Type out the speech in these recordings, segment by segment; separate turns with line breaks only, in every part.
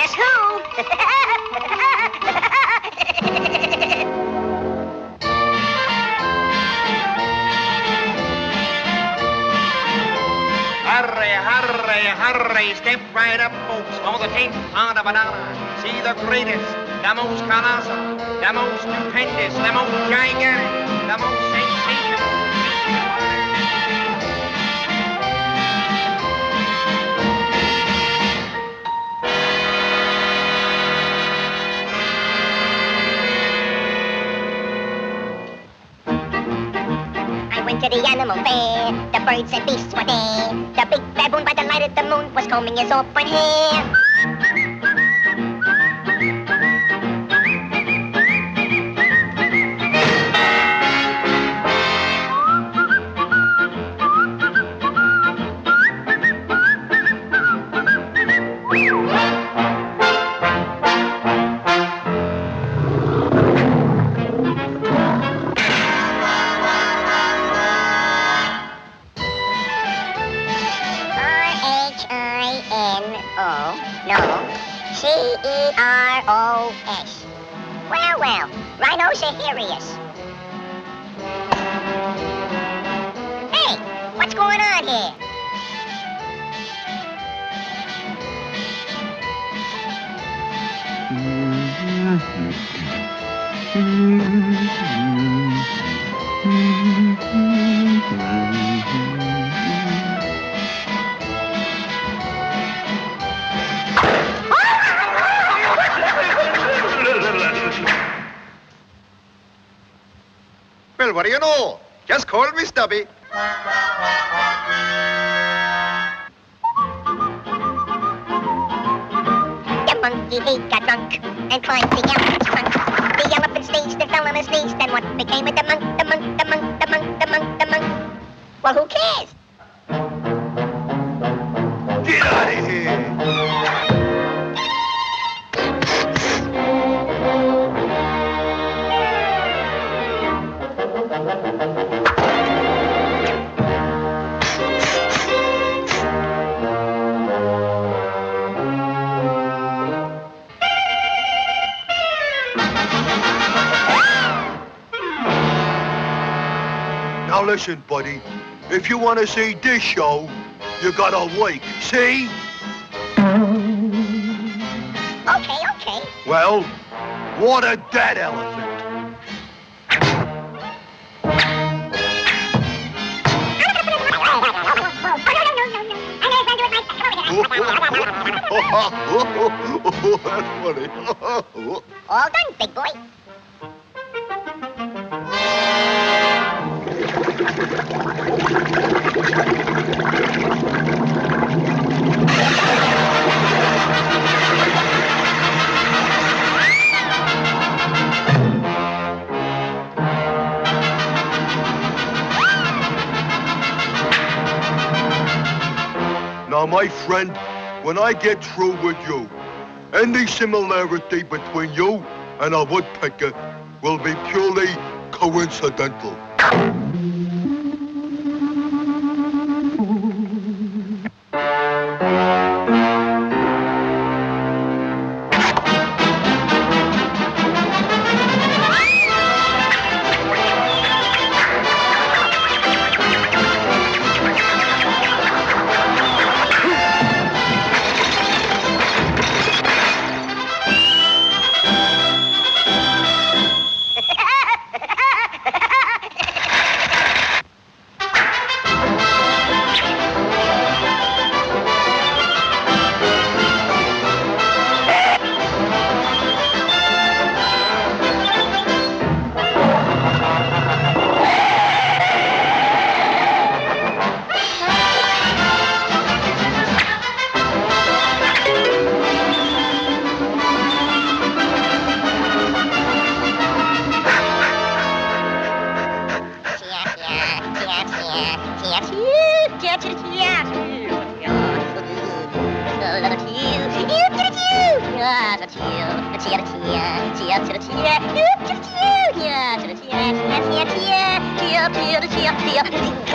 Guess who?
Hurry, hurry, hurry, step right up, folks, for the 10th part of an hour. See the greatest, the most colossal, the most stupendous, the most gigantic, the most sensational.
To the animal fair, the birds and beasts were there. The big baboon by the light of the moon was combing his auburn hair. C-E-R-O-S. Well, well, rhinos are hilarious. Hey, what's going on here?
Well, what do you know? Just call me Stubby.
The monkey, he got drunk and climbed the elephant's trunk. The elephant sneezed and fell on his knees. Then what became of the monk, the monk, the monk, the monk, the monk, the monk? Well, who cares?
Get out of here! Now listen, buddy. If you want to see this show, you gotta wake. See?
Okay, okay.
Well, what a dead elephant. That's funny.
All done, big boy.
Now, my friend, when I get through with you, any similarity between you and a woodpecker will be purely coincidental.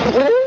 Yeah.